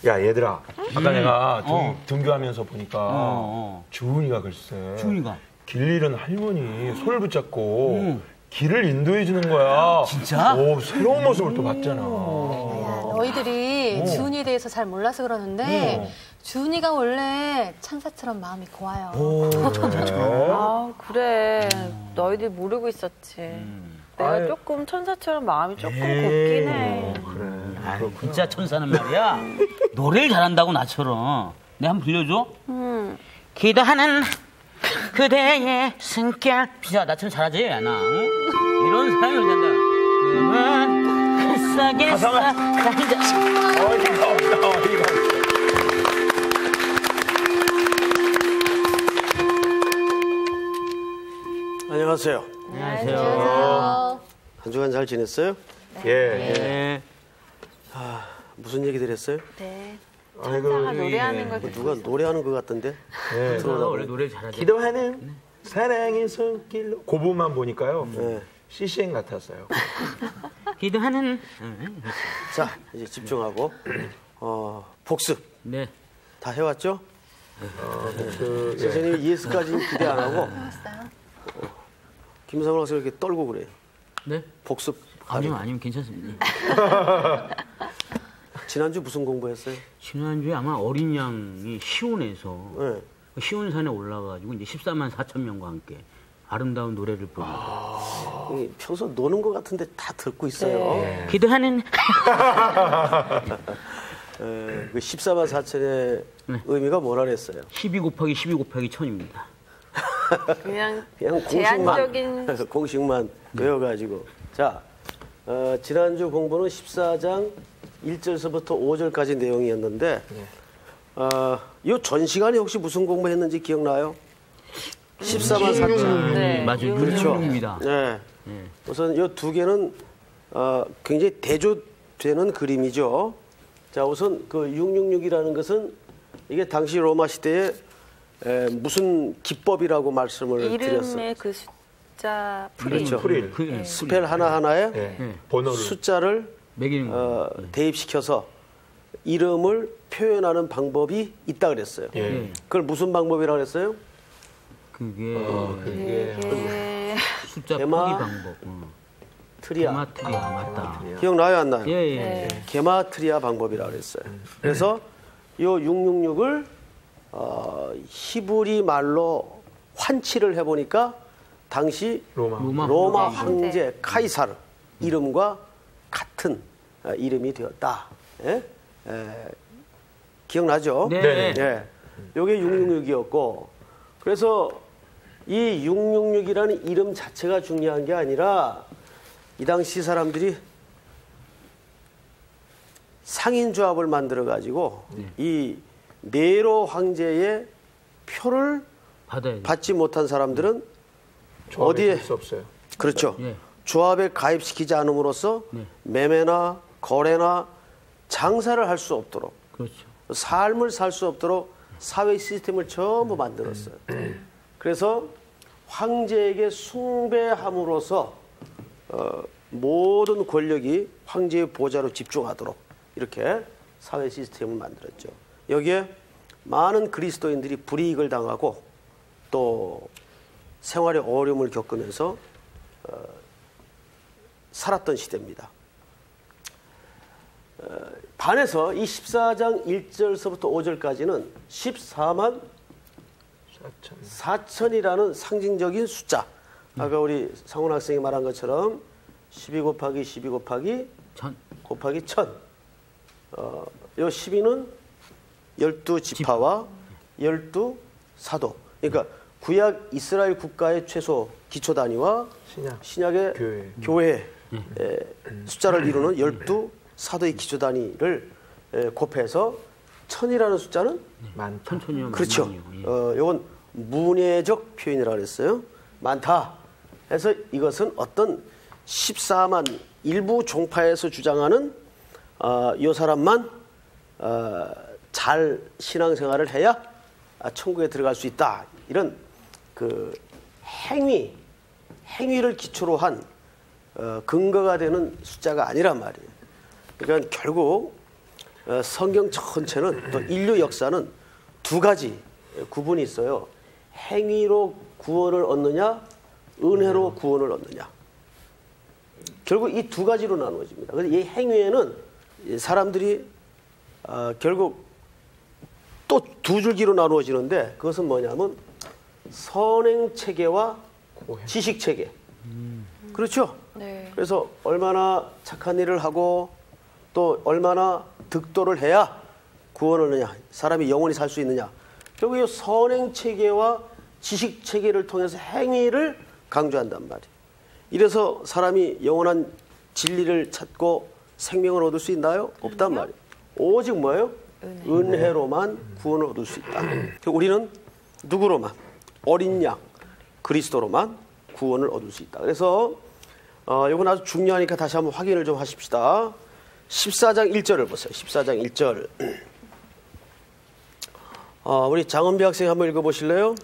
야 얘들아, 아까 내가 등교하면서 보니까 주은이가 글쎄 길 잃은 할머니 손을 붙잡고 길을 인도해 주는 거야. 진짜? 오, 새로운 모습을 또 봤잖아. 너희들이 주은이에 대해서 잘 몰라서 그러는데 주은이가 원래 천사처럼 마음이 고와요. 아, 그래. 너희들 모르고 있었지. 내가 조금 천사처럼 마음이 조금 곱긴 해. 그래. 진짜 천사는 말이야. 노래를 잘한다고 나처럼. 내가 한번 불려줘? 기도하는 그대의 숨결. 비자 나처럼 잘하지? 나. 응? 이런 사람이 어쩐다. 그만 그 속에서 어이가 없다, 어이가 없다. 안녕하세요. 안녕하세요. 한 주간 잘 지냈어요? 예. 무슨 얘기들 했어요? 네. 아이고, 천사가 노래하는 걸 누가 노래하는 것 같던데? 천사가 원래 노래를 잘하지. 기도하는 사랑의 손길로 그 부분만 보니까요. 네. CCN 같았어요. 기도하는. 자, 이제 집중하고 복습 네. 다 해왔죠? 그, 예. 선생님이 ES까지 기대 안 하고 김상훈 학생 이렇게 떨고 그래요. 네? 복습. 아니면 괜찮습니다. 지난주 무슨 공부했어요? 지난주에 아마 어린 양이 시온에서 네. 시온산에 올라가지고 이제 14만 4천 명과 함께 아름다운 노래를 부르고 평소 노는 것 같은데 다 듣고 있어요. 네. 기도하는 그 14만 4천의 의미가 뭐라 그랬어요? 12 곱하기 12 곱하기 1000입니다. 그냥 공식만, 공식만 외워가지고. 자, 지난주 공부는 14장 1절서부터 5절까지 내용이었는데 이 전 시간에 혹시 무슨 공부했는지 기억나요? 14만 4천. 네. 맞아요. 그렇죠. 입니다. 네. 우선 이 두 개는 굉장히 대조되는 그림이죠. 자, 우선 그 666이라는 것은 이게 당시 로마 시대에 무슨 기법이라고 말씀을 드렸어요. 이름의 그 숫자 그렇죠. 프릴. 스펠 하나하나에 번호를. 숫자를 매기는 거. 대입시켜서 이름을 표현하는 방법이 있다 그랬어요. 그걸 무슨 방법이라고 그랬어요? 그게 숫자 게마- 표기 방법. 트리아. 게마트리아 맞다. 기억나요, 안 나요? 예. 게마트리아 방법이라고 그랬어요. 그래서 이 666을 히브리 말로 환치를 해보니까 당시 로마 황제 카이사르 이름과 같은 이름이 되었다. 예? 기억나죠? 네. 예. 요게 666이었고, 그래서 이 666이라는 이름 자체가 중요한 게 아니라 이 당시 사람들이 상인조합을 만들어 가지고 이 네로 황제의 표를 받지 못한 사람들은 어디에 수 없어요. 그렇죠. 예. 조합에 가입시키지 않음으로써 매매나 거래나 장사를 할 수 없도록 그렇죠. 삶을 살 수 없도록 사회 시스템을 전부 만들었어요. 그래서 황제에게 숭배함으로써 모든 권력이 황제의 보좌로 집중하도록 이렇게 사회 시스템을 만들었죠. 여기에 많은 그리스도인들이 불이익을 당하고 또 생활의 어려움을 겪으면서 살았던 시대입니다. 반해서 이 14장 1절서부터 5절까지는 14만 4천이라는 상징적인 숫자. 아까 우리 상훈 학생이 말한 것처럼 12 곱하기 12 곱하기 1000 곱하기 1000. 요 12는 12지파와 12사도. 그러니까 구약 이스라엘 국가의 최소 기초 단위와 신약의 교회 숫자를 이루는 12사도의 기초 단위를 곱해서 1000이라는 숫자는 많다. 그렇죠. 이건 문예적 표현이라고 그랬어요. 많다. 해서 이것은 어떤 14만 일부 종파에서 주장하는 이 사람만 잘 신앙생활을 해야 천국에 들어갈 수 있다. 이런 그 행위를 기초로 한 근거가 되는 숫자가 아니란 말이에요. 그러니까 결국 성경 전체는 또 인류 역사는 두 가지 구분이 있어요. 행위로 구원을 얻느냐, 은혜로 구원을 얻느냐. 결국 이 두 가지로 나누어집니다. 그래서 이 행위에는 사람들이 결국 또 두 줄기로 나누어지는데 그것은 뭐냐면 선행 체계와 지식 체계. 그렇죠? 네. 그래서 얼마나 착한 일을 하고 또 얼마나 득도를 해야 구원을 얻느냐, 사람이 영원히 살 수 있느냐. 결국 이 선행 체계와 지식 체계를 통해서 행위를 강조한단 말이에요. 이래서 사람이 영원한 진리를 찾고 생명을 얻을 수 있나요? 없단 말이에요. 오직 뭐예요? 은혜로만 구원을 얻을 수 있다. 우리는 누구로만? 어린 양 그리스도로만 구원을 얻을 수 있다. 그래서 이건 아주 중요하니까 다시 한번 확인을 좀 하십시다. 14장 1절을 보세요. 14장 1절. 우리 장은비 학생 한번 읽어보실래요?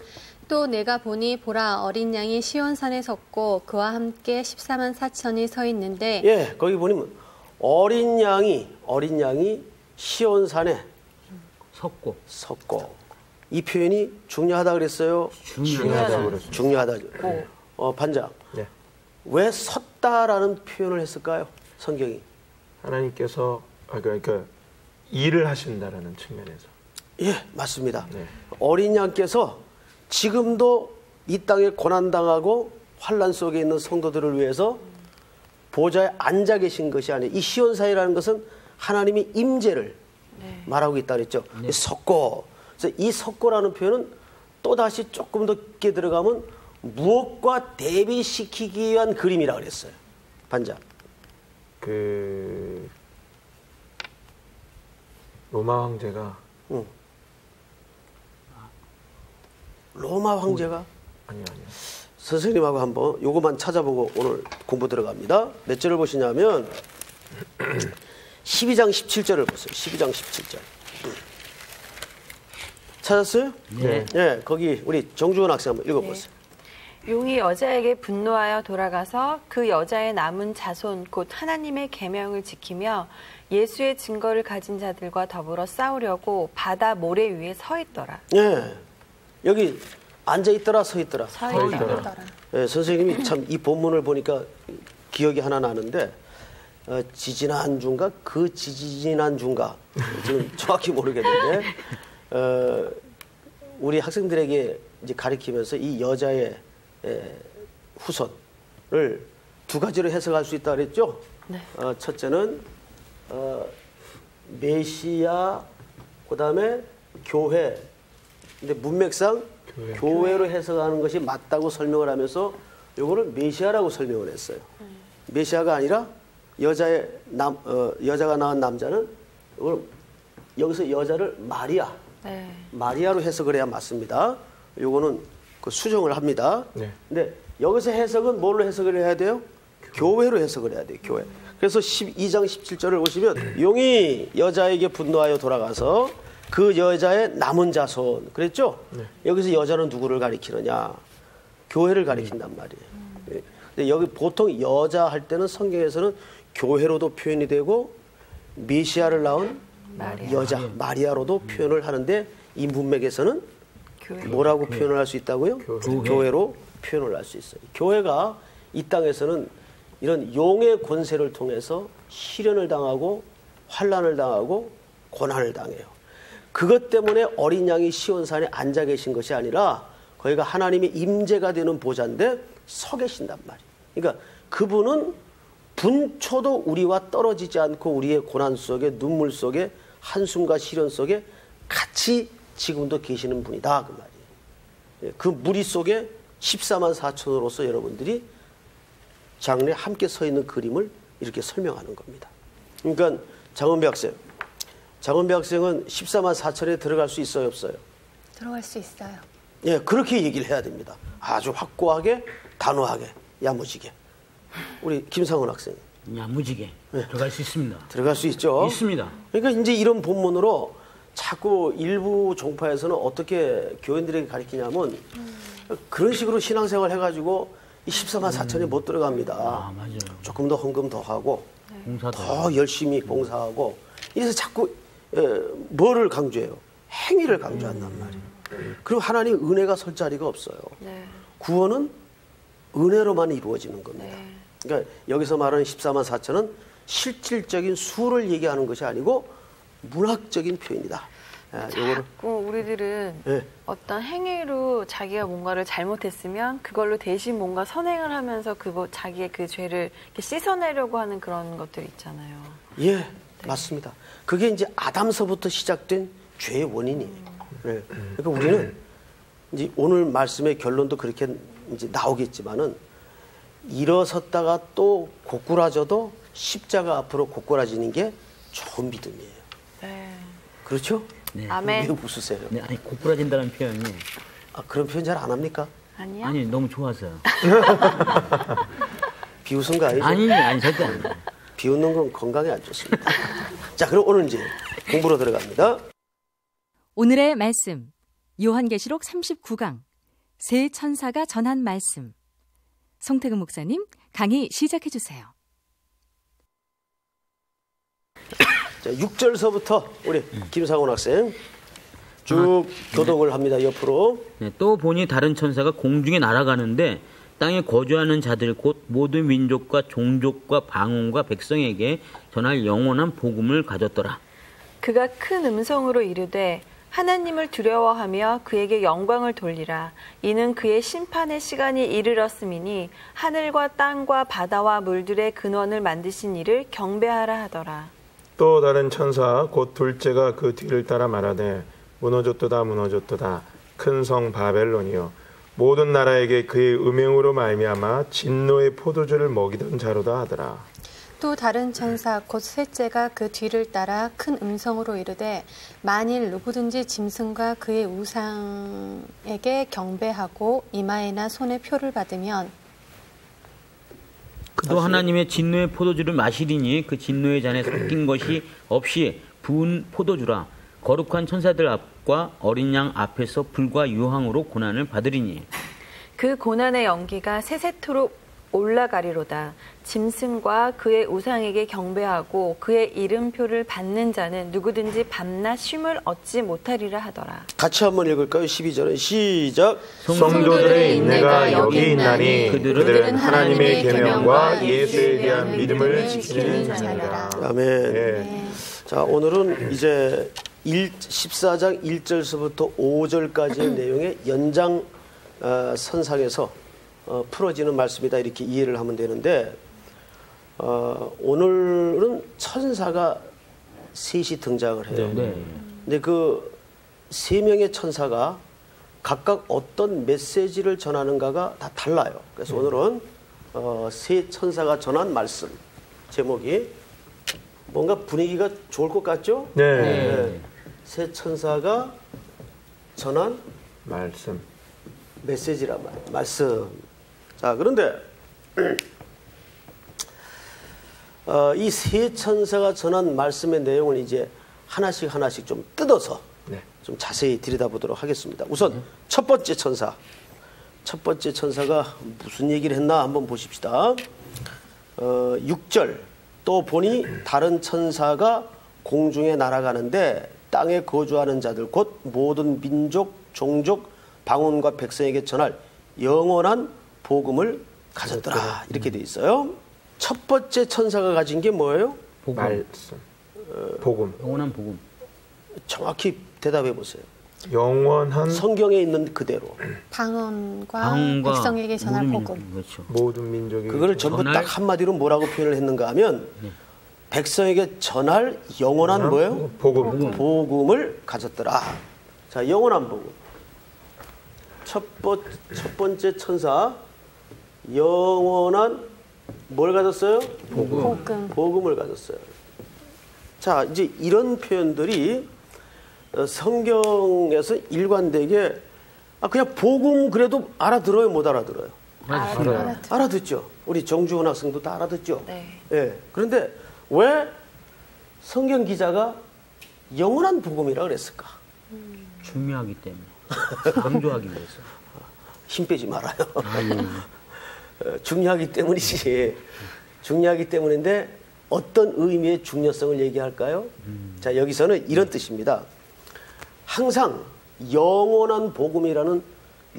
또 내가 보니 보라 어린 양이 시온산에 섰고 그와 함께 14만 4천이 서 있는데 예, 거기 보면 어린 양이 시온산에 섰고 이 표현이 중요하다 그랬어요. 중요하다. 반장. 네. 왜 섰다라는 표현을 했을까요? 성경이. 하나님께서 그러니까 일을 하신다라는 측면에서. 예, 맞습니다. 네. 어린 양께서 지금도 이 땅에 고난당하고 환난 속에 있는 성도들을 위해서 보좌에 앉아 계신 것이 아니에요. 이 시온산이라는 것은 하나님이 임재를 말하고 있다 그랬죠. 섰고. 그래서 이 섰고라는 표현은 또다시 조금 더 깊게 들어가면 무엇과 대비시키기 위한 그림이라 그랬어요. 반장. 로마 황제가 로마 황제가 아니요. 선생님하고 한번 요것만 찾아보고 오늘 공부 들어갑니다. 몇 절을 보시냐면 12장 17절을 보세요. 12장 17절. 찾았어요? 네. 네, 거기 우리 정주원 학생 한번 읽어보세요. 네. 용이 여자에게 분노하여 돌아가서 그 여자의 남은 자손 곧 하나님의 계명을 지키며 예수의 증거를 가진 자들과 더불어 싸우려고 바다 모래 위에 서 있더라. 네, 여기 앉아 있더라, 서 있더라. 서 있더라. 네, 선생님이 참 이 본문을 보니까 기억이 하나 나는데 지지난 주인가 그 지지난 주인가 지금 정확히 모르겠는데 우리 학생들에게 이제 가르치면서 이 여자의 후손을 두 가지로 해석할 수 있다 그랬죠. 네. 첫째는 메시아, 그다음에 교회. 근데 문맥상 교회로 해석하는 것이 맞다고 설명을 하면서 요거를 메시아라고 설명을 했어요. 메시아가 아니라 여자가 낳은 남자는 이걸 여기서 여자를 마리아. 네. 마리아로 해석을 해야 맞습니다. 요거는 그 수정을 합니다. 네. 근데 여기서 해석은 뭘로 해석을 해야 돼요? 교회로 해석을 해야 돼요. 교회. 그래서 12장 17절을 보시면 용이 여자에게 분노하여 돌아가서 그 여자의 남은 자손 그랬죠? 네. 여기서 여자는 누구를 가리키느냐? 교회를 가리킨단 말이에요. 근데 여기 보통 여자 할 때는 성경에서는 교회로도 표현이 되고 메시아를 낳은 여자 마리아로도 표현을 하는데 이 문맥에서는 뭐라고 표현을 할 수 있다고요? 교회로 표현을 할 수 있어요. 교회가 이 땅에서는 이런 용의 권세를 통해서 시련을 당하고 환난을 당하고 고난을 당해요. 그것 때문에 어린 양이 시온산에 앉아 계신 것이 아니라 거기가 하나님의 임재가 되는 보좌인데 서 계신단 말이에요. 그러니까 그분은 분초도 우리와 떨어지지 않고 우리의 고난 속에 눈물 속에 한숨과 시련 속에 같이 지금도 계시는 분이다 그 말이에요. 그 무리 속에 14만 4천으로서 여러분들이 장례에 함께 서 있는 그림을 이렇게 설명하는 겁니다. 그러니까 장은비 학생은 14만 4천에 들어갈 수 있어요, 없어요? 들어갈 수 있어요. 예, 그렇게 얘기를 해야 됩니다. 아주 확고하게, 단호하게, 야무지게. 우리 김상훈 학생. 야무지게 들어갈 수 있습니다. 들어갈 수 있죠. 있습니다. 그러니까 이제 이런 본문으로 자꾸 일부 종파에서는 어떻게 교인들에게 가르치냐면 그런 식으로 신앙생활 해가지고 이 14만 4천에 못 들어갑니다. 맞아요. 조금 더 헌금 더 하고 봉사도 더 열심히 봉사하고 이래서 자꾸 뭐를 강조해요? 행위를 강조한단 말이에요. 그리고 하나님 은혜가 설 자리가 없어요. 네. 구원은 은혜로만 이루어지는 겁니다. 네. 그러니까 여기서 말하는 14만 4천은 실질적인 수를 얘기하는 것이 아니고 문학적인 표현이다. 자꾸 우리들은 네. 어떤 행위로 자기가 뭔가를 잘못했으면 그걸로 대신 뭔가 선행을 하면서 자기의 그 죄를 이렇게 씻어내려고 하는 그런 것들 있잖아요. 예, 네. 맞습니다. 그게 이제 아담서부터 시작된 죄의 원인이에요. 네. 그러니까 우리는 이제 오늘 말씀의 결론도 그렇게 이제 나오겠지만은 일어섰다가 또 고꾸라져도 십자가 앞으로 고꾸라지는 게 좋은 믿음이에요. 네. 그렇죠? 네. 아멘. 믿음 부수세요. 네, 아니 고꾸라진다는 표현이 그런 표현 잘 안 합니까? 아니요. 아니 너무 좋아서요. 비웃은 거 아니죠? 아니 절대 아니에요. 비웃는 건 건강에 안 좋습니다. 자, 그럼 오늘 이제 공부로 들어갑니다. 오늘의 말씀 요한계시록 39강 새 천사가 전한 말씀. 송태근 목사님 강의 시작해 주세요. 자, 6절서부터 우리 김상훈 학생 쭉 교독을 합니다. 옆으로. 네, 또 보니 다른 천사가 공중에 날아가는데 땅에 거주하는 자들 곧 모든 민족과 종족과 방언과 백성에게 전할 영원한 복음을 가졌더라. 그가 큰 음성으로 이르되 하나님을 두려워하며 그에게 영광을 돌리라. 이는 그의 심판의 시간이 이르렀음이니 하늘과 땅과 바다와 물들의 근원을 만드신 이를 경배하라 하더라. 또 다른 천사 곧 둘째가 그 뒤를 따라 말하되 무너졌도다 무너졌도다 큰 성 바벨론이여 모든 나라에게 그의 음행으로 말미암아 진노의 포도주를 먹이던 자로다 하더라. 또 다른 천사 곧 셋째가 그 뒤를 따라 큰 음성으로 이르되 만일 누구든지 짐승과 그의 우상에게 경배하고 이마에나 손에 표를 받으면 그도 하나님의 진노의 포도주를 마시리니 그 진노의 잔에 섞인 것이 없이 부은 포도주라. 거룩한 천사들 앞과 어린 양 앞에서 불과 유황으로 고난을 받으리니 그 고난의 연기가 세세토록 올라가리로다. 짐승과 그의 우상에게 경배하고 그의 이름표를 받는 자는 누구든지 밤낮 쉼을 얻지 못하리라 하더라. 같이 한번 읽을까요? 12절은 시작. 성도들의 인내가 여기 있나니 그들은 하나님의 계명과 예수에 대한 믿음을 지키는 자니라. 아멘. 예. 자, 오늘은 이제 14장 1절서부터 5절까지의 내용의 연장 선상에서 풀어지는 말씀이다 이렇게 이해를 하면 되는데 오늘은 천사가 셋이 등장을 해요. 네. 근데 그 세 명의 천사가 각각 어떤 메시지를 전하는가가 다 달라요. 그래서 오늘은 세 천사가 전한 말씀 제목이 뭔가 분위기가 좋을 것 같죠? 네. 네. 세 천사가 전한 말씀. 메시지란 말이에요. 말씀. 자, 그런데 이 세 천사가 전한 말씀의 내용을 이제 하나씩 좀 뜯어서 네. 좀 자세히 들여다보도록 하겠습니다. 우선 첫 번째 천사. 첫 번째 천사가 무슨 얘기를 했나 한번 보십시다. 6절. 또 보니 다른 천사가 공중에 날아가는데 땅에 거주하는 자들 곧 모든 민족, 종족, 방언과 백성에게 전할 영원한 복음을 가졌더라. 이렇게 돼 있어요. 첫 번째 천사가 가진 게 뭐예요? 복음. 말씀. 복음. 영원한 복음. 정확히 대답해 보세요. 영원한 성경에 있는 그대로. 방언과 백성에게 전할 복음. 그렇죠. 모든 민족이 그거를 전부 딱 한마디로 뭐라고 표현을 했는가 하면 백성에게 전할 영원한 뭐예요? 복음. 복음을 가졌더라. 자, 영원한 복음. 첫 번째 천사 영원한 뭘 가졌어요? 복음을 가졌어요. 자, 이제 이런 표현들이 성경에서 일관되게 그냥 복음 그래도 알아들어요, 못 알아들어요? 알아듣죠. 우리 정주원 학생도 다 알아듣죠. 네. 예. 그런데 왜 성경 기자가 영원한 복음이라 그랬을까? 중요하기 때문에. 강조하기 위해서. 힘 빼지 말아요. 예. 중요하기 때문이지. 중요하기 때문인데 어떤 의미의 중요성을 얘기할까요? 자, 여기서는 이런 뜻입니다. 항상 영원한 복음이라는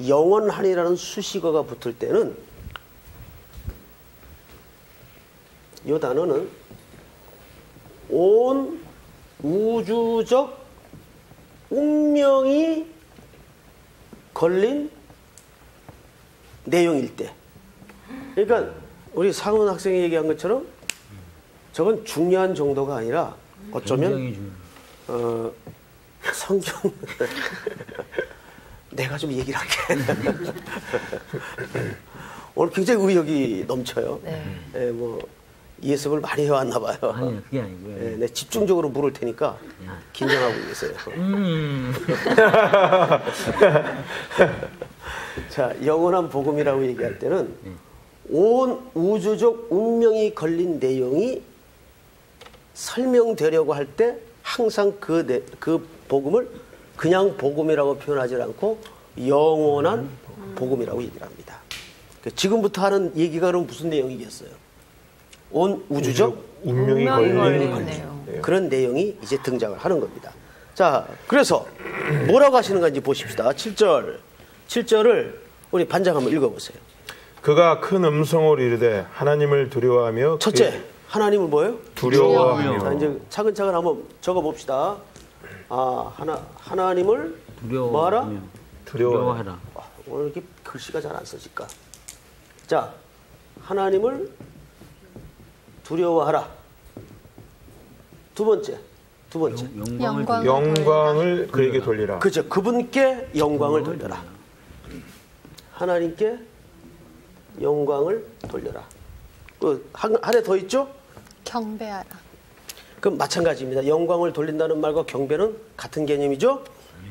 영원한이라는 수식어가 붙을 때는 이 단어는 온 우주적 운명이 걸린 내용일 때, 그러니까 우리 상훈 학생이 얘기한 것처럼 저건 중요한 정도가 아니라 어쩌면 성경 내가 좀 얘기를 할게. 오늘 굉장히 의욕이 넘쳐요. 네. 예, 뭐 예습을 많이 해왔나 봐요. 아니요, 그게 아니고요. 예, 네, 집중적으로 물을 테니까 긴장하고 계세요. 자, 영원한 복음이라고 얘기할 때는 온 우주적 운명이 걸린 내용이 설명되려고 할 때 항상 그 복음을 그냥 복음이라고 표현하지 않고 영원한 복음이라고 얘기를 합니다. 지금부터 하는 얘기가 그럼 무슨 내용이겠어요? 온 우주적 운명이 걸린 내용. 그런 내용이 이제 등장을 하는 겁니다. 자, 그래서 뭐라고 하시는 건지 보십시다. 7절을 우리 반장 한번 읽어보세요. 그가 큰 음성으로 이르되 하나님을 두려워하며 첫째, 하나님을 뭐예요? 두려워하며. 자, 이제 차근차근 한번 적어봅시다. 하나님을 뭐하라? 두려워하라. 오늘 이렇게 글씨가 잘 안 써질까? 자, 하나님을 두려워하라. 두 번째. 영광을 그에게 돌리라. 그죠. 그분께 영광을 돌려라. 하나님께 영광을 돌려라. 하나 더 있죠? 경배하라. 그럼 마찬가지입니다. 영광을 돌린다는 말과 경배는 같은 개념이죠?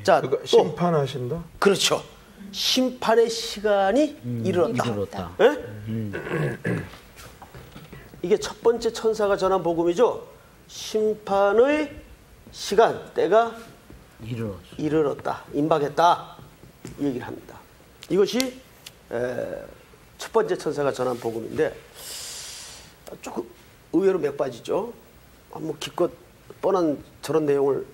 자, 그러니까 심판하신다? 그렇죠. 심판의 시간이 이르렀다. 이게 첫 번째 천사가 전한 복음이죠. 심판의 시간, 때가 이르렀다. 임박했다. 이 얘기를 합니다. 이것이 첫 번째 천사가 전한 복음인데 조금 의외로 맥 빠지죠. 뭐 기껏 뻔한 저런 내용을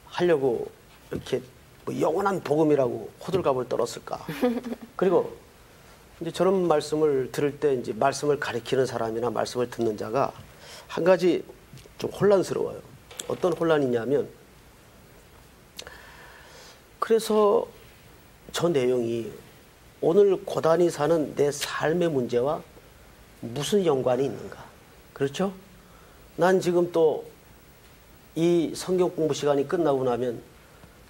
하려고 이렇게 뭐 영원한 복음이라고 호들갑을 떨었을까. 그리고 이제 저런 말씀을 들을 때 이제 말씀을 가리키는 사람이나 말씀을 듣는 자가 한 가지 좀 혼란스러워요. 어떤 혼란이냐면, 그래서 저 내용이 오늘 고단히 사는 내 삶의 문제와 무슨 연관이 있는가? 그렇죠? 난 지금 또 이 성경 공부 시간이 끝나고 나면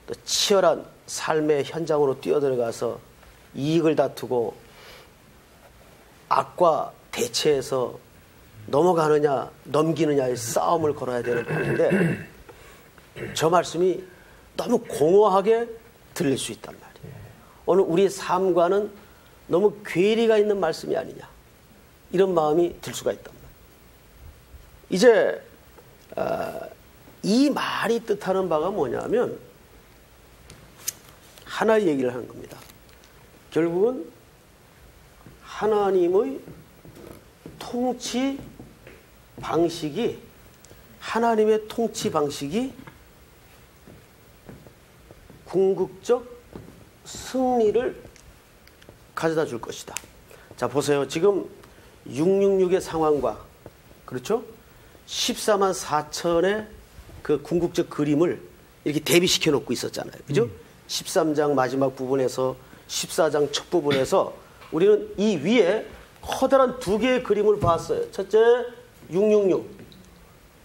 또 치열한 삶의 현장으로 뛰어들어가서 이익을 다투고 악과 대체해서 넘어가느냐 넘기느냐의 싸움을 걸어야 되는 건데, 저 말씀이 너무 공허하게 들릴 수 있단 말이에요. 오늘 우리의 삶과는 너무 괴리가 있는 말씀이 아니냐, 이런 마음이 들 수가 있단 말이에요. 이제 이 말이 뜻하는 바가 뭐냐면 하나의 얘기를 하는 겁니다. 결국은 하나님의 통치 방식이, 하나님의 통치 방식이 궁극적 승리를 가져다 줄 것이다. 자, 보세요. 지금 666의 상황과, 그렇죠? 14만 4천의 그 궁극적 그림을 이렇게 대비시켜 놓고 있었잖아요. 그죠? 13장 마지막 부분에서 14장 첫 부분에서 우리는 이 위에 커다란 두 개의 그림을 봤어요. 첫째, 666.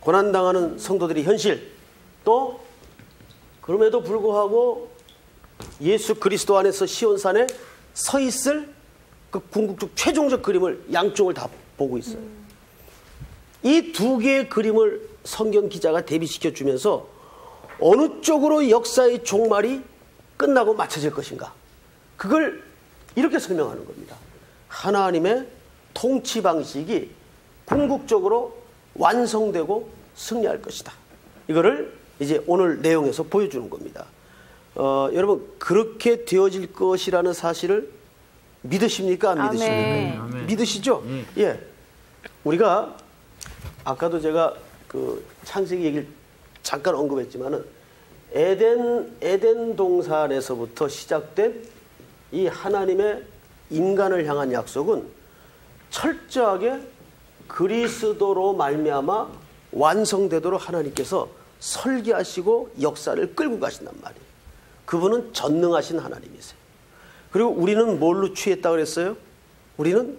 고난당하는 성도들의 현실. 또 그럼에도 불구하고 예수 그리스도 안에서 시온산에 서 있을 그 궁극적 최종적 그림을 양쪽을 다 보고 있어요. 이 두 개의 그림을 성경 기자가 대비시켜 주면서 어느 쪽으로 역사의 종말이 끝나고 맞춰질 것인가, 그걸 이렇게 설명하는 겁니다. 하나님의 통치 방식이 궁극적으로 완성되고 승리할 것이다. 이거를 이제 오늘 내용에서 보여주는 겁니다. 여러분, 그렇게 되어질 것이라는 사실을 믿으십니까? 안 믿으십니까? 아멘. 믿으시죠? 예. 우리가 아까도 제가 그 창세기 얘기를 잠깐 언급했지만은 에덴 동산에서부터 시작된 이 하나님의 인간을 향한 약속은 철저하게 그리스도로 말미암아 완성되도록 하나님께서 설계하시고 역사를 끌고 가신단 말이에요. 그분은 전능하신 하나님이세요. 그리고 우리는 뭘로 취했다고 그랬어요? 우리는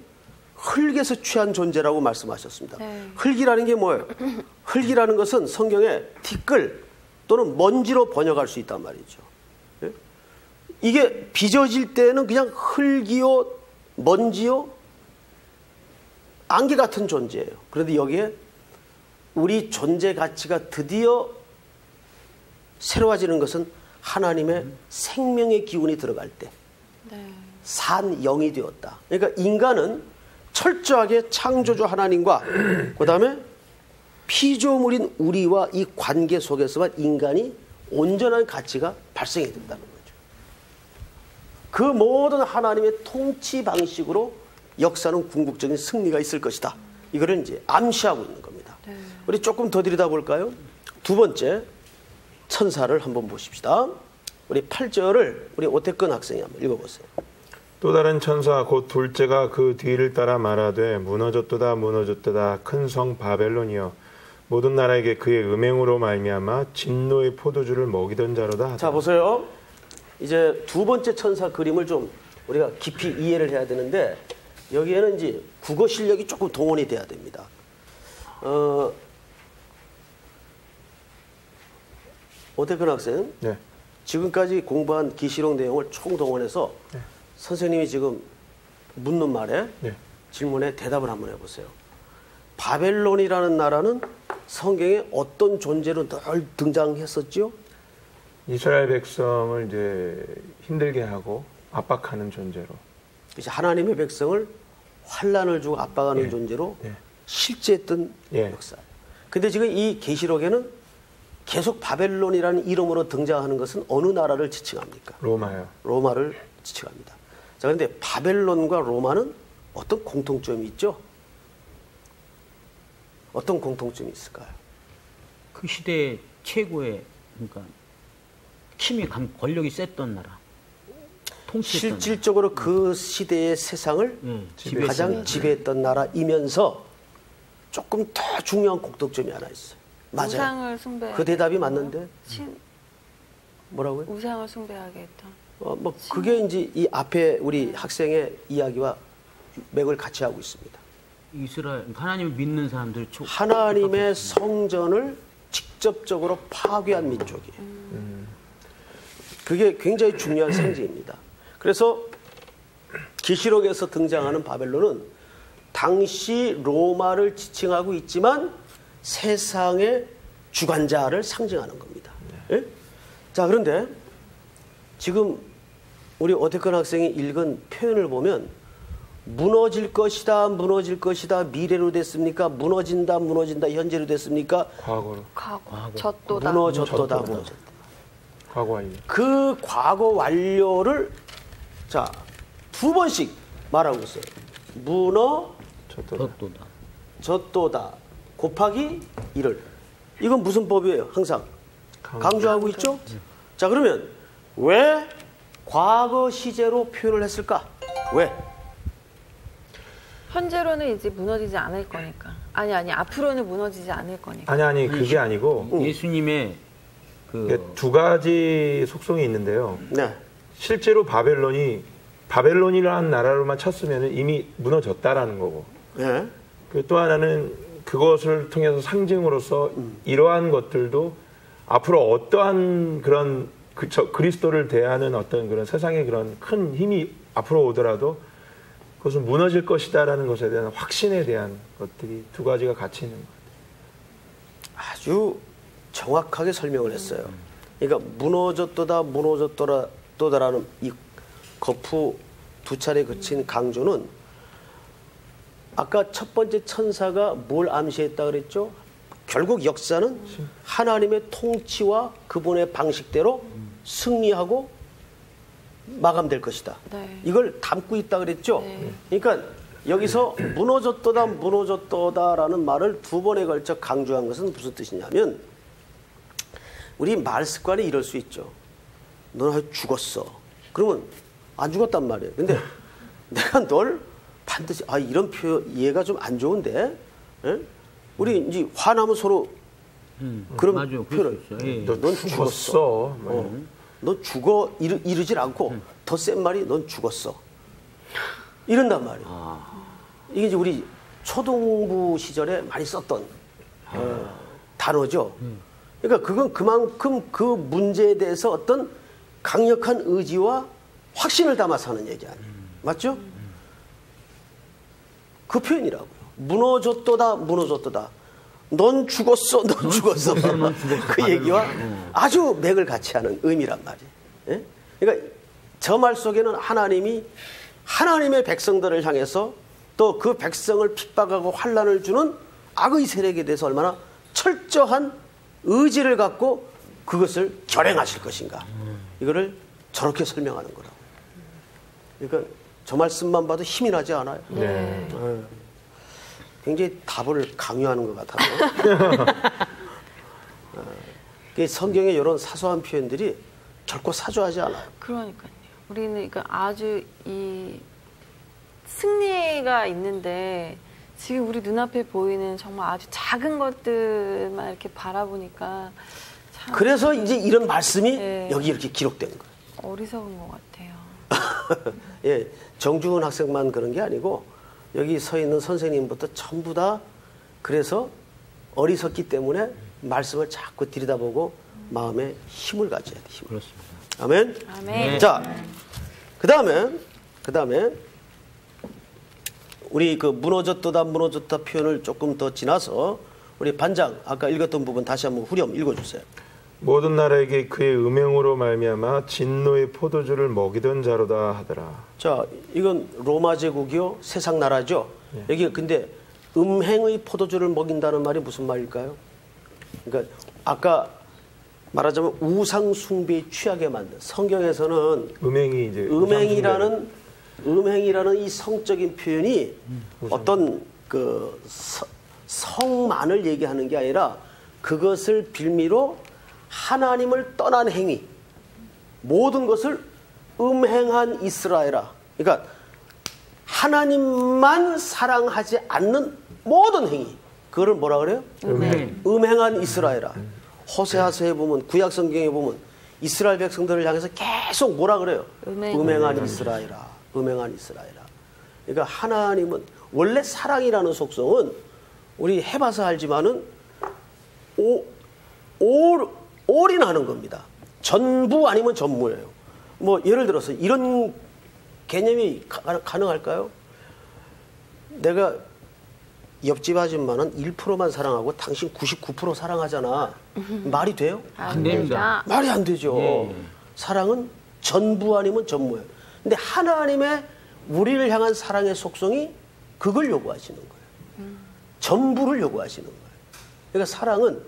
흙에서 취한 존재라고 말씀하셨습니다. 네. 흙이라는 게 뭐예요? 흙이라는 것은 성경에 티끌 또는 먼지로 번역할 수 있단 말이죠. 예? 이게 빚어질 때는 그냥 흙이요, 먼지요, 안개 같은 존재예요. 그런데 여기에 우리 존재 가치가 드디어 새로워지는 것은 하나님의 생명의 기운이 들어갈 때 산 영이 되었다. 그러니까 인간은 철저하게 창조주 하나님과 그 다음에 피조물인 우리와 이 관계 속에서만 인간이 온전한 가치가 발생이 된다는 거죠. 그 모든 하나님의 통치 방식으로 역사는 궁극적인 승리가 있을 것이다. 이거를 이제 암시하고 있는 겁니다. 우리 조금 더 들여다볼까요? 두 번째 천사를 한번 보십시다. 우리 8절을 우리 오태근 학생이 한번 읽어보세요. 또 다른 천사 곧 둘째가 그 뒤를 따라 말하되 무너졌도다 무너졌도다 큰 성 바벨론이여 모든 나라에게 그의 음행으로 말미암아 진노의 포도주를 먹이던 자로다 하더라. 자 보세요. 이제 두 번째 천사 그림을 좀 우리가 깊이 이해를 해야 되는데 여기에는 이제 국어 실력이 조금 동원이 돼야 됩니다. 오태근 학생, 네. 지금까지 공부한 계시록 내용을 총동원해서 네. 선생님이 지금 묻는 말에 네. 질문에 대답을 한번 해보세요. 바벨론이라는 나라는 성경에 어떤 존재로 늘 등장했었죠? 이스라엘 백성을 이제 힘들게 하고 압박하는 존재로. 이제 하나님의 백성을 환란을 주고 압박하는 네. 존재로 네. 실제했던 네. 역사. 근데 지금 이 계시록에는 계속 바벨론이라는 이름으로 등장하는 것은 어느 나라를 지칭합니까? 로마요. 로마를 지칭합니다. 자, 그런데 바벨론과 로마는 어떤 공통점이 있죠? 어떤 공통점이 있을까요? 그 시대 최고의 그러니까 힘이 권력이 셌던 나라. 통치했던 실질적으로 그 시대의 세상을 지배했던 가장 나라. 지배했던 나라이면서 조금 더 중요한 공통점이 하나 있어요. 맞아요. 우상을 숭배. 그 대답이 맞는데 뭐라고요? 우상을 숭배하게 했던. 뭐 그게 이제 이 앞에 우리 학생의 이야기와 맥을 같이 하고 있습니다. 이스라엘 하나님을 믿는 사람들 하나님의 성전을 직접적으로 파괴한 민족이에요. 그게 굉장히 중요한 상징입니다. 그래서 계시록에서 등장하는 바벨론은 당시 로마를 지칭하고 있지만 세상의 주관자를 상징하는 겁니다. 예? 자, 그런데 지금 우리 오태근 학생이 읽은 표현을 보면 무너질 것이다, 무너질 것이다, 미래로 됐습니까? 무너진다, 현재로 됐습니까? 과거로. 과거. 젖도다. 무너졌도다, 무너졌다. 과거 완료. 그 과거 완료를 자, 두 번씩 말하고 있어요. 젖도다. 젖도다 곱하기 1을. 이건 무슨 법이에요? 항상 강조하고 있죠? 자, 그러면 왜 과거 시제로 표현을 했을까? 왜? 현재로는 이제 무너지지 않을 거니까. 아니 앞으로는 무너지지 않을 거니까. 아니 그게 아니고 예수님의 이게 두 가지 속성이 있는데요. 네. 실제로 바벨론이라는 나라로만 쳤으면 이미 무너졌다라는 거고. 네. 또 하나는 그것을 통해서 상징으로서 이러한 것들도 앞으로 어떠한 그런 그리스도를 대하는 어떤 그런 세상의 그런 큰 힘이 앞으로 오더라도 그것은 무너질 것이다라는 것에 대한 확신에 대한 것들이 두 가지가 같이 있는 것 같아요. 아주 정확하게 설명을 했어요. 그러니까 무너졌도다라는 이 거푸 두 차례 거친 강조는 아까 첫 번째 천사가 뭘 암시했다 그랬죠? 결국 역사는 하나님의 통치와 그분의 방식대로 승리하고 마감될 것이다. 네. 이걸 담고 있다 그랬죠? 네. 그러니까 여기서 무너졌도다 무너졌도다라는 말을 두 번에 걸쳐 강조한 것은 무슨 뜻이냐면 우리 말 습관이 이럴 수 있죠. 너는 죽었어. 그러면 안 죽었단 말이에요. 근데 내가 널 반드시 이런 표현 얘가 좀 안 좋은데 에? 우리 이제 화나면 서로 그런 표현을 넌 죽었어. 넌 죽어 이러질 않고 더 센 말이 넌 죽었어. 이런단 말이에요. 이게 이제 우리 초등부 시절에 많이 썼던 단어죠. 그러니까 그건 그만큼 그 문제에 대해서 어떤 강력한 의지와 확신을 담아서 하는 얘기 아니에요. 맞죠? 그 표현이라고요. 무너졌도다 무너졌도다. 넌 죽었어. 넌 죽었어. 그 얘기와 아주 맥을 같이 하는 의미란 말이에요. 예? 그러니까 저 말 속에는 하나님이 하나님의 백성들을 향해서 또 그 백성을 핍박하고 환난을 주는 악의 세력에 대해서 얼마나 철저한 의지를 갖고 그것을 결행하실 것인가. 이거를 저렇게 설명하는 거라고. 그러니까 저 말씀만 봐도 힘이 나지 않아요. 굉장히 답을 강요하는 것 같아요. 성경의 이런 사소한 표현들이 결코 사소하지 않아요. 그러니까요. 우리는 그러니까 아주 이 승리가 있는데 지금 우리 눈앞에 보이는 정말 아주 작은 것들만 이렇게 바라보니까 참 그래서 이제 이런 말씀이 여기 이렇게 기록된 거예요. 어리석은 것 같아요. 예, 정중훈 학생만 그런 게 아니고 여기 서 있는 선생님부터 전부 다 그래서 어리석기 때문에 말씀을 자꾸 들여다보고 마음에 힘을 가져야 돼. 힘을. 그렇습니다. 아멘. 아멘. 자, 그 다음에 우리 그 무너졌다 표현을 조금 더 지나서 우리 반장 아까 읽었던 부분 다시 한번 후렴 읽어주세요. 모든 나라에게 그의 음행으로 말미암아 진노의 포도주를 먹이던 자로다 하더라. 자, 이건 로마 제국이요 세상 나라죠. 여기 근데 음행의 포도주를 먹인다는 말이 무슨 말일까요? 그러니까 아까 말하자면 우상 숭배에 취하게 만든 성경에서는 음행이 이제 음행이라는 이 성적인 표현이 어떤 그 성만을 얘기하는 게 아니라 그것을 빌미로 하나님을 떠난 행위, 모든 것을 음행한 이스라엘아. 그러니까 하나님만 사랑하지 않는 모든 행위, 그거를 뭐라 그래요? 음행한 이스라엘아. 호세아서에 보면, 구약 성경에 보면 이스라엘 백성들을 향해서 계속 뭐라 그래요? 음행한 이스라엘아. 음행한 이스라엘아. 그러니까 하나님은 원래 사랑이라는 속성은 우리 해봐서 알지만은 올인하는 겁니다. 전부 아니면 전무예요. 뭐 예를 들어서 이런 개념이 가능할까요? 내가 옆집 아줌마는 1%만 사랑하고 당신 99% 사랑하잖아. 말이 돼요? 안 됩니다. 말이 안 되죠. 예. 사랑은 전부 아니면 전무예요. 근데 하나님의 우리를 향한 사랑의 속성이 그걸 요구하시는 거예요. 전부를 요구하시는 거예요. 그러니까 사랑은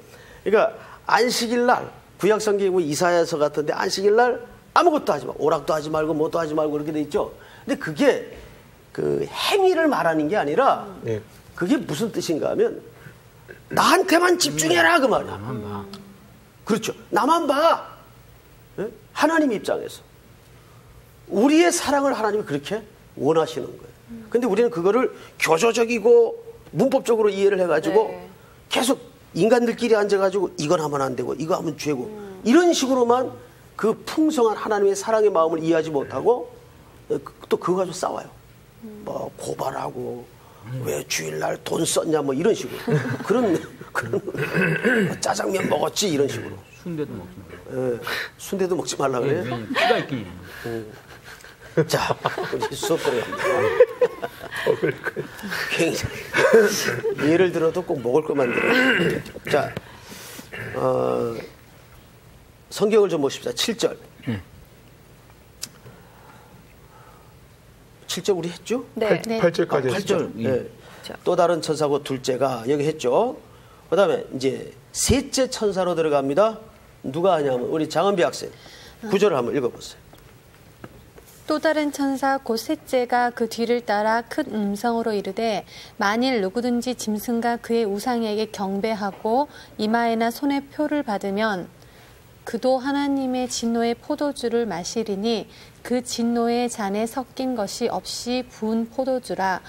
그러니까 안식일 날 구약 성경이고 이사야서 같은데 안식일 날 아무것도 하지 마. 오락도 하지 말고 뭐도 하지 말고 그렇게 돼 있죠. 근데 그게 그 행위를 말하는 게 아니라 그게 무슨 뜻인가 하면 나한테만 집중해라 그 말이야. 나만 봐. 그렇죠. 나만 봐. 네? 하나님 입장에서 우리의 사랑을 하나님이 그렇게 원하시는 거예요. 근데 우리는 그거를 교조적이고 문법적으로 이해를 해가지고 계속 인간들끼리 앉아가지고 이건 하면 안 되고 이거 하면 죄고 이런 식으로만 그 풍성한 하나님의 사랑의 마음을 이해하지 못하고 또 그거 가지고 싸워요. 뭐 고발하고 왜 주일날 돈 썼냐 뭐 이런 식으로 그런 짜장면 먹었지 이런 식으로 순대도 먹지 말고. 순대도 먹지 말라 그래요? 피가 있긴 자, 우리 수업 들어갑니다. 굉장히 예를 들어도 꼭 먹을 것만 들어요. 자, 성경을 좀 보십시다. 7절. 7절 우리 했죠? 네. 8절까지 했죠. 8절. 네. 또 다른 천사고 둘째가 여기 했죠. 그 다음에 이제 셋째 천사로 들어갑니다. 누가 하냐면 우리 장은비 학생 9절을 한번 읽어보세요. 또 다른 천사 곧 셋째가 그 뒤를 따라 큰 음성으로 이르되 만일 누구든지 짐승과 그의 우상에게 경배하고 이마에나 손에 표를 받으면 그도 하나님의 진노의 포도주를 마시리니 그 진노의 잔에 섞인 것이 없이 부은 포도주라.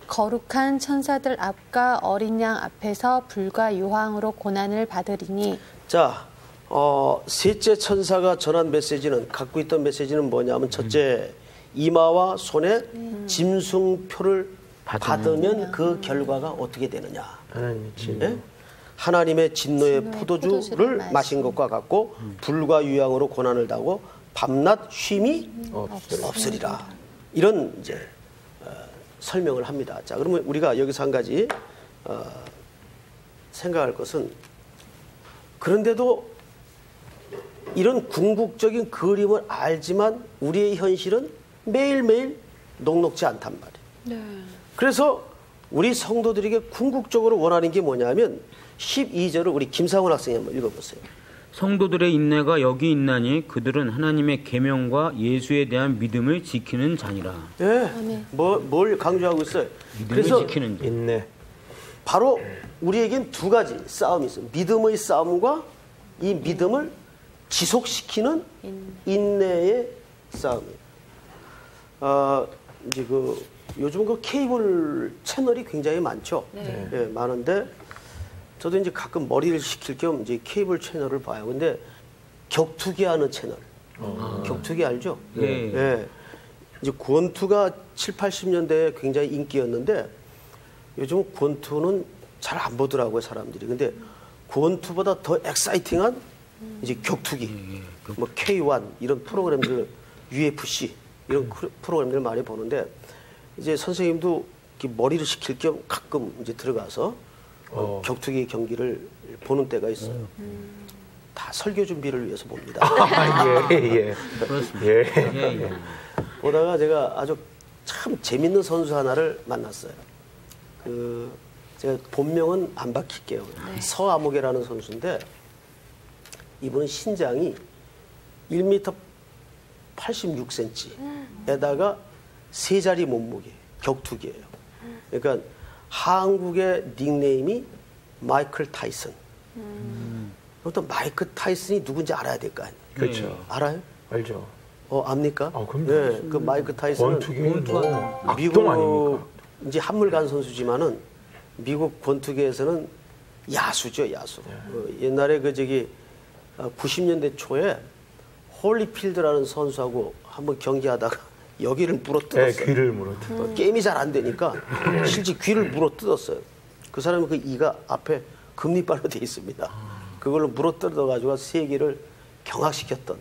거룩한 천사들 앞과 어린 양 앞에서 불과 유황으로 고난을 받으리니. 자, 셋째 천사가 전한 메시지는, 갖고 있던 메시지는 뭐냐면, 첫째, 이마와 손에 짐승표를 받으면 그 결과가 어떻게 되느냐. 하나님의 진노. 예? 하나님의 진노의 포도주를 마신 것과 같고 불과 유황으로 고난을 당하고 밤낮 쉼이 없으리라. 이런 이제 설명을 합니다. 자, 그러면 우리가 여기서 한 가지 생각할 것은, 그런데도 이런 궁극적인 그림을 알지만 우리의 현실은 매일매일 녹록지 않단 말이에요. 네. 그래서 우리 성도들에게 궁극적으로 원하는 게 뭐냐면 12절을 우리 김상훈 학생이 한번 읽어보세요. 성도들의 인내가 여기 있나니 그들은 하나님의 계명과 예수에 대한 믿음을 지키는 자니라. 예, 뭘 강조하고 있어요? 믿음을 그래서 지키는 자. 인내. 바로 우리에겐 두 가지 싸움이 있어요. 믿음의 싸움과 이 믿음을 지속시키는 인내의 싸움이에요. 이제 요즘 케이블 채널이 굉장히 많죠. 네. 예, 많은데 저도 이제 가끔 머리를 식힐 겸 이제 케이블 채널을 봐요. 근데 격투기 하는 채널. 격투기 알죠? 네. 예. 이제 권투가 7, 80년대에 굉장히 인기였는데 요즘 권투는 잘 안 보더라고요, 사람들이. 근데 권투보다 더 엑사이팅한 이제 격투기. 뭐 K1 이런 프로그램들, UFC 이런 프로그램들 많이 보는데 이제 선생님도 이렇게 머리를 식힐 겸 가끔 이제 들어가서 격투기 경기를 보는 때가 있어요. 다 설교 준비를 위해서 봅니다. 예. 예. 보다가 제가 아주 참 재밌는 선수 하나를 만났어요. 제가 본명은 안 밝힐게요. 서아무개라는 선수인데 이분은 신장이 1m 86cm에다가 세 자리 몸무게, 격투기예요. 그러니까 한국의 닉네임이 마이클 타이슨. 또 마이클 타이슨이 누군지 알아야 될 거 아니에요. 그렇죠. 알아요? 알죠. 압니까? 그럼요. 네, 그 마이클 타이슨은 권투기 뭐 악동 미국 아닙니까? 이제 한물간 선수지만은 미국 권투계에서는 야수죠, 야수. 옛날에 90년대 초에 홀리필드라는 선수하고 한번 경기하다가 여기를 물어뜯었어요. 네, 귀를 물어뜯었어요. 게임이 잘 안 되니까 실제 귀를 물어뜯었어요. 그 사람은 그 이가 앞에 금리발로 돼 있습니다. 그걸로 물어뜯어가지고 세계를 경악시켰던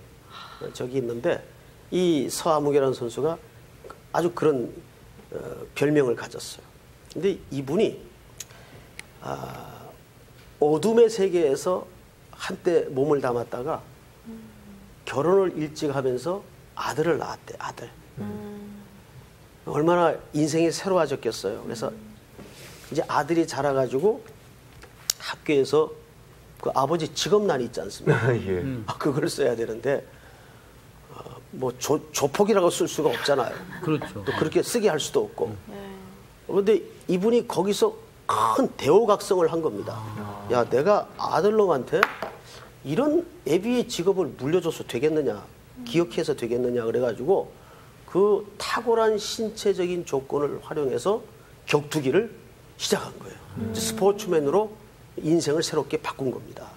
적이 있는데 이 서아무개라는 선수가 아주 그런 별명을 가졌어요. 근데 이분이 어둠의 세계에서 한때 몸을 담았다가 결혼을 일찍 하면서 아들을 낳았대, 아들. 얼마나 인생이 새로워졌겠어요. 그래서 이제 아들이 자라가지고 학교에서 그 아버지 직업란이 있지 않습니까? 예. 그걸 써야 되는데 뭐 조폭이라고 쓸 수가 없잖아요. 그렇죠. 또 그렇게 쓰게 할 수도 없고. 그런데 이분이 거기서 큰 대호각성을 한 겁니다. 야, 내가 아들놈한테 이런 애비의 직업을 물려줘서 되겠느냐, 기억해서 되겠느냐 그래가지고 그 탁월한 신체적인 조건을 활용해서 격투기를 시작한 거예요. 스포츠맨으로 인생을 새롭게 바꾼 겁니다.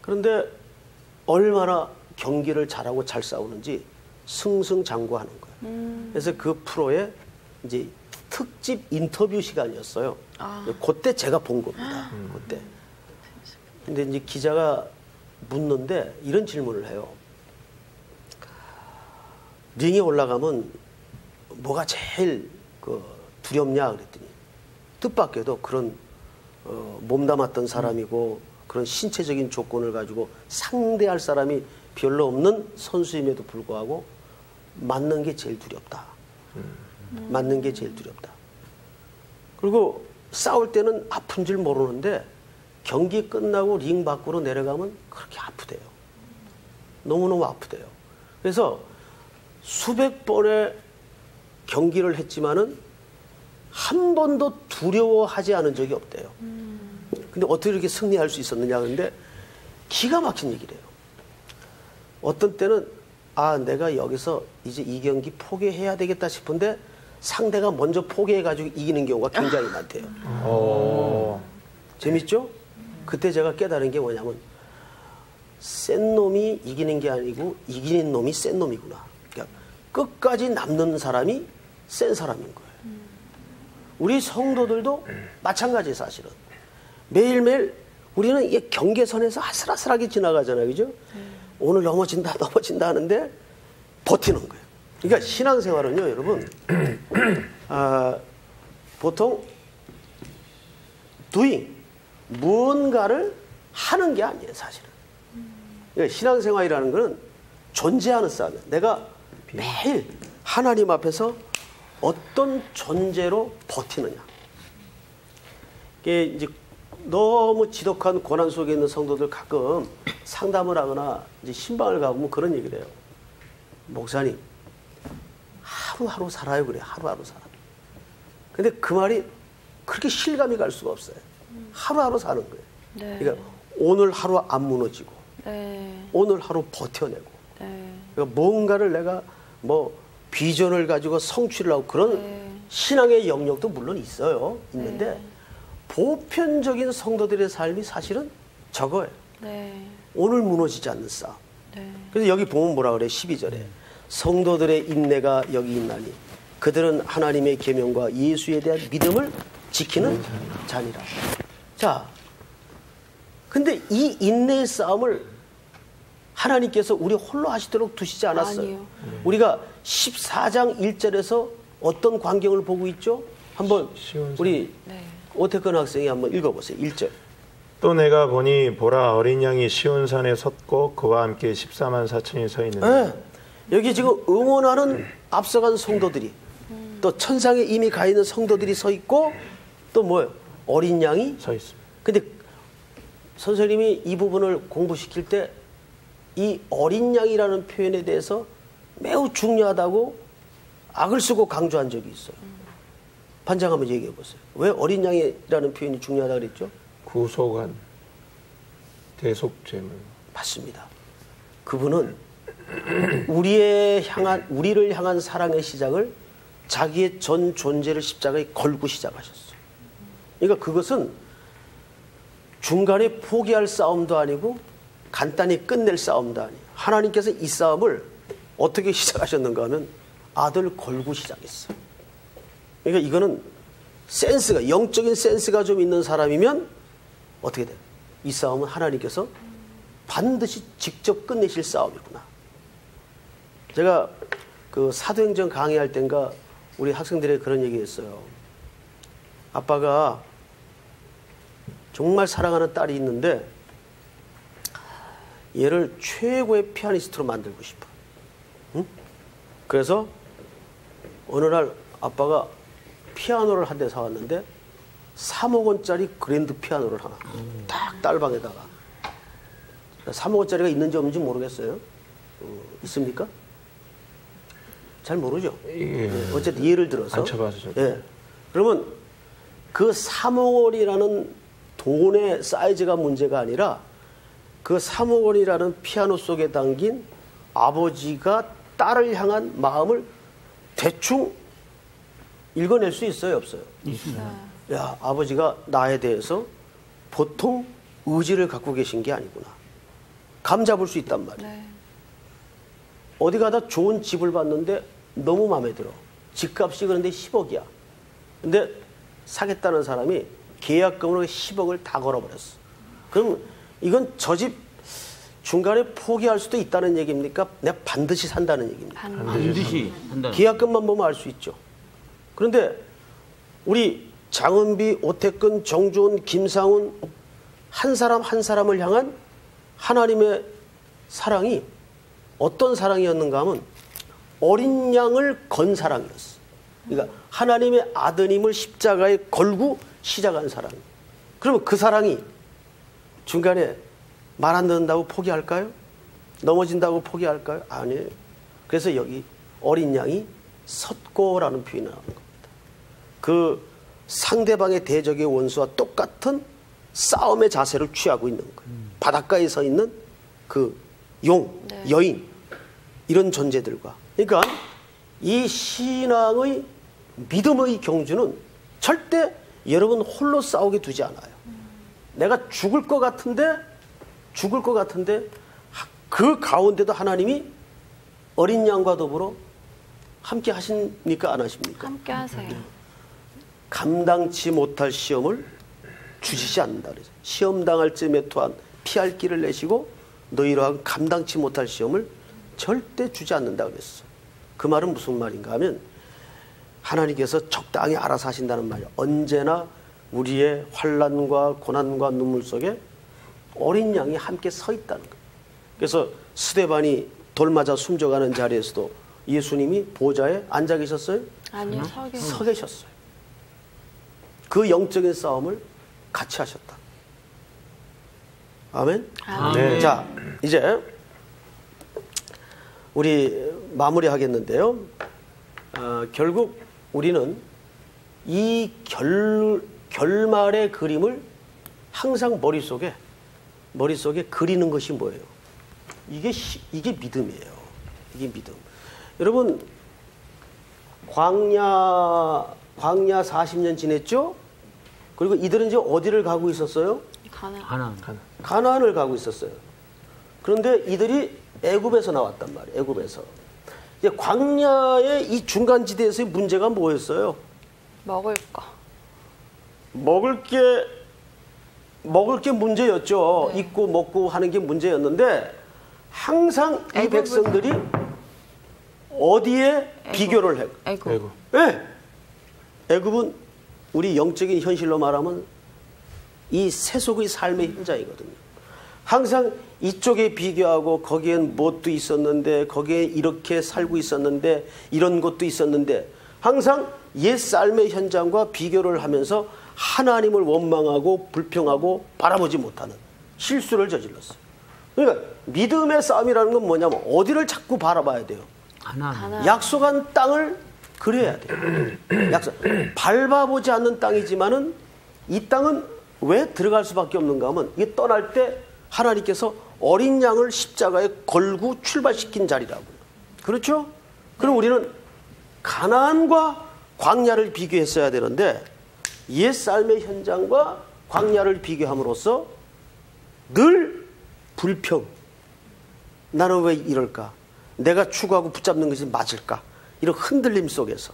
그런데 얼마나 경기를 잘하고 잘 싸우는지 승승장구하는 거예요. 그래서 그 프로에 이제 특집 인터뷰 시간이었어요. 그때 제가 본 겁니다. 그때. 근데 이제 기자가 묻는데 이런 질문을 해요. 링에 올라가면 뭐가 제일 두렵냐 그랬더니 뜻밖에도 그런 몸담았던 사람이고 그런 신체적인 조건을 가지고 상대할 사람이 별로 없는 선수임에도 불구하고 맞는 게 제일 두렵다. 맞는 게 제일 두렵다. 그리고 싸울 때는 아픈 줄 모르는데 경기 끝나고 링 밖으로 내려가면 그렇게 아프대요. 너무너무 아프대요. 그래서 수백 번의 경기를 했지만은 한 번도 두려워하지 않은 적이 없대요. 근데 어떻게 이렇게 승리할 수 있었느냐. 근데 기가 막힌 얘기래요. 어떤 때는 내가 여기서 이제 이 경기 포기해야 되겠다 싶은데 상대가 먼저 포기해가지고 이기는 경우가 굉장히 많대요. 재밌죠? 그때 제가 깨달은 게 뭐냐면 센 놈이 이기는 게 아니고 이기는 놈이 센 놈이구나. 그러니까 끝까지 남는 사람이 센 사람인 거예요. 우리 성도들도 마찬가지예요. 사실은 매일매일 우리는 이 경계선에서 아슬아슬하게 지나가잖아요. 그죠? 오늘 넘어진다 하는데 버티는 거예요. 그러니까 신앙생활은요, 여러분, 보통 doing, 무언가를 하는 게 아니에요, 사실은. 그러니까 신앙생활이라는 거는 존재하는 싸움이에요. 내가 매일 하나님 앞에서 어떤 존재로 버티느냐. 이게 이제 너무 지독한 고난 속에 있는 성도들 가끔 상담을 하거나 이제 신방을 가보면 그런 얘기를 해요. 목사님, 하루하루 살아요. 그래, 하루하루 살아. 근데 그 말이 그렇게 실감이 갈 수가 없어요. 하루하루 사는 거예요. 네. 그러니까 오늘 하루 안 무너지고, 네. 오늘 하루 버텨내고, 네. 그러니까 뭔가를 내가 뭐 비전을 가지고 성취를 하고 그런 신앙의 영역도 물론 있어요. 있는데 보편적인 성도들의 삶이 사실은 저거예요. 네. 오늘 무너지지 않는 싸움. 네. 그래서 여기 보면 뭐라 그래? 12절에 성도들의 인내가 여기 있나니 그들은 하나님의 계명과 예수에 대한 믿음을 지키는 자니라. 자, 근데 이 인내의 싸움을 하나님께서 우리 홀로 하시도록 두시지 않았어요. 아니요. 우리가 14장 1절에서 어떤 광경을 보고 있죠? 한번 우리 오태근 학생이 한번 읽어보세요. 1절. 또 내가 보니 보라 어린 양이 시온산에 섰고 그와 함께 14만 4천이 서 있는데. 네. 여기 지금 응원하는 앞서간 성도들이 또 천상에 이미 가 있는 성도들이 서 있고 또 뭐예요? 어린 양이 서 있습니다. 근데 선생님이 이 부분을 공부시킬 때 이 어린 양이라는 표현에 대해서 매우 중요하다고 악을 쓰고 강조한 적이 있어요. 반장 한번 얘기해 보세요. 왜 어린 양이라는 표현이 중요하다고 그랬죠? 구속한 대속죄물. 맞습니다. 그분은 우리를 향한 사랑의 시작을 자기의 전 존재를 십자가에 걸고 시작하셨어요. 그러니까 그것은 중간에 포기할 싸움도 아니고 간단히 끝낼 싸움도 아니에요. 하나님께서 이 싸움을 어떻게 시작하셨는가 하면 아들 걸고 시작했어요. 그러니까 이거는 센스가, 영적인 센스가 좀 있는 사람이면 어떻게 돼요? 이 싸움은 하나님께서 반드시 직접 끝내실 싸움이구나. 제가 그 사도행전 강의할 땐가 우리 학생들에게 그런 얘기 했어요. 아빠가 정말 사랑하는 딸이 있는데 얘를 최고의 피아니스트로 만들고 싶어. 응? 그래서 어느 날 아빠가 피아노를 한 대 사왔는데 3억 원짜리 그랜드 피아노를 하나 딱 딸방에다가. 3억 원짜리가 있는지 없는지 모르겠어요. 있습니까? 잘 모르죠. 예. 어쨌든 예를 들어서 안 쳐봐서 저도. 예. 그러면 그 3억 원이라는 돈의 사이즈가 문제가 아니라 그 3억 원이라는 피아노 속에 담긴 아버지가 딸을 향한 마음을 대충 읽어낼 수 있어요, 없어요? 있습니다. 야, 아버지가 나에 대해서 보통 의지를 갖고 계신 게 아니구나. 감 잡을 수 있단 말이에요. 네. 어디 가다 좋은 집을 봤는데 너무 마음에 들어. 집값이 그런데 10억이야. 근데 사겠다는 사람이 계약금으로 10억을 다 걸어버렸어. 그럼 이건 저 집 중간에 포기할 수도 있다는 얘기입니까? 내가 반드시 산다는 얘기입니다. 반드시 한다는. 계약금만 보면 알 수 있죠. 그런데 우리 장은비, 오태근, 정주원, 김상훈 한 사람 한 사람을 향한 하나님의 사랑이 어떤 사랑이었는가 하면 어린 양을 건 사랑이었어. 그러니까 하나님의 아드님을 십자가에 걸고 시작한 사랑. 그러면 그 사랑이 중간에 말 안 듣는다고 포기할까요? 넘어진다고 포기할까요? 아니에요. 그래서 여기 어린 양이 섰고라는 표현이 나오는 겁니다. 그 상대방의 대적의 원수와 똑같은 싸움의 자세를 취하고 있는 거예요. 바닷가에 서 있는 그 용, 여인 이런 존재들과. 그러니까 이 신앙의 믿음의 경주는 절대 여러분 홀로 싸우게 두지 않아요. 내가 죽을 것 같은데 그 가운데도 하나님이 어린 양과 더불어 함께 하십니까? 안 하십니까? 함께 하세요. 감당치 못할 시험을 주시지 않는다 그래서 시험 당할 쯤에 또한 피할 길을 내시고 너희로 하여금 감당치 못할 시험을 절대 주지 않는다 그랬어. 그 말은 무슨 말인가 하면 하나님께서 적당히 알아서 하신다는 말이에요. 언제나 우리의 환난과 고난과 눈물 속에 어린 양이 함께 서 있다는 거예요. 그래서 스데반이 돌 맞아 숨져가는 자리에서도 예수님이 보좌에 앉아 계셨어요? 아니요, 서 계셨어요. 그 영적인 싸움을 같이 하셨다. 아멘? 네. 자, 이제 우리 마무리하겠는데요. 결국 우리는 이 결말의 그림을 항상 머릿속에 그리는 것이 뭐예요? 이게 믿음이에요. 이게 믿음. 여러분, 광야 40년 지냈죠? 그리고 이들은 이제 어디를 가고 있었어요? 가나안을 가고 있었어요. 그런데 이들이 애굽에서 나왔단 말이에요. 애굽에서. 이제 광야의 이 중간지대에서의 문제가 뭐였어요? 먹을 거. 먹을 게 문제였죠. 네. 입고 먹고 하는 게 문제였는데 항상 이 백성들이 어디에 비교를 해요? 애굽. 네. 애굽은 우리 영적인 현실로 말하면 이 세속의 삶의 현장이거든요. 항상 이쪽에 비교하고 거기엔 뭣도 있었는데 거기에 이렇게 살고 있었는데 이런 것도 있었는데 항상 옛 삶의 현장과 비교를 하면서 하나님을 원망하고 불평하고 바라보지 못하는 실수를 저질렀어요. 그러니까 믿음의 싸움이라는 건 뭐냐면 어디를 자꾸 바라봐야 돼요? 약속한 땅을 그려야 돼요. 밟아보지 않는 땅이지만은 이 땅은 왜 들어갈 수밖에 없는가 하면 이게 떠날 때 하나님께서 어린 양을 십자가에 걸고 출발시킨 자리라고요. 그렇죠? 그럼 우리는 가나안과 광야를 비교했어야 되는데 옛 삶의 현장과 광야를 비교함으로써 늘 불평. 나는 왜 이럴까? 내가 추구하고 붙잡는 것이 맞을까? 이런 흔들림 속에서.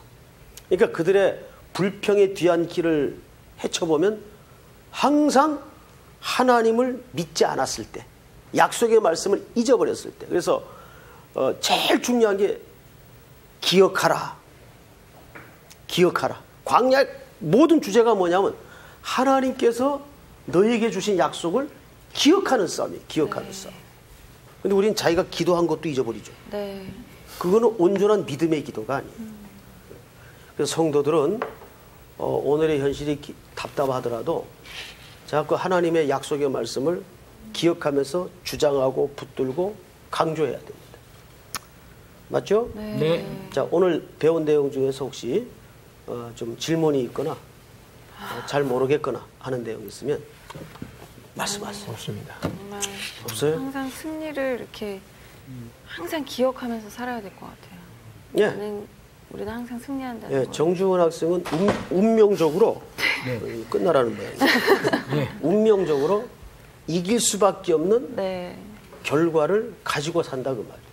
그러니까 그들의 불평의 뒤안길을 헤쳐보면 항상 하나님을 믿지 않았을 때, 약속의 말씀을 잊어버렸을 때. 그래서 제일 중요한 게 기억하라. 광야의 모든 주제가 뭐냐면 하나님께서 너희에게 주신 약속을 기억하는 싸움이에요. 기억하는 싸움. 근데 우리는 자기가 기도한 것도 잊어버리죠. 네. 그거는 온전한 믿음의 기도가 아니에요. 그래서 성도들은 오늘의 현실이 답답하더라도 자꾸 하나님의 약속의 말씀을 기억하면서 주장하고 붙들고 강조해야 됩니다. 맞죠? 네. 자, 오늘 배운 내용 중에서 혹시 좀 질문이 있거나 잘 모르겠거나 하는 내용이 있으면 말씀하세요. 없습니다. 정말 없어요? 항상 승리를 이렇게 항상 기억하면서 살아야 될 것 같아요. 예. 우리는 항상 승리한다는 예, 거. 정주원 학생은 운명적으로 끝나라는 거예요. 운명적으로 이길 수밖에 없는 네. 결과를 가지고 산다 그 말이에요.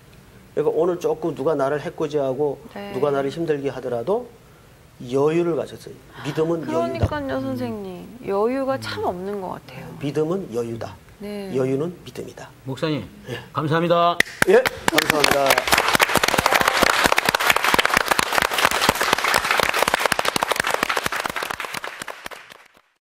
그러니까 오늘 조금 누가 나를 해코지하고 네. 누가 나를 힘들게 하더라도 여유를 가졌어요. 믿음은 여유다. 그러니까요, 선생님. 여유가 참 없는 것 같아요. 믿음은 여유다. 네. 여유는 믿음이다. 목사님, 감사합니다. 예, 감사합니다.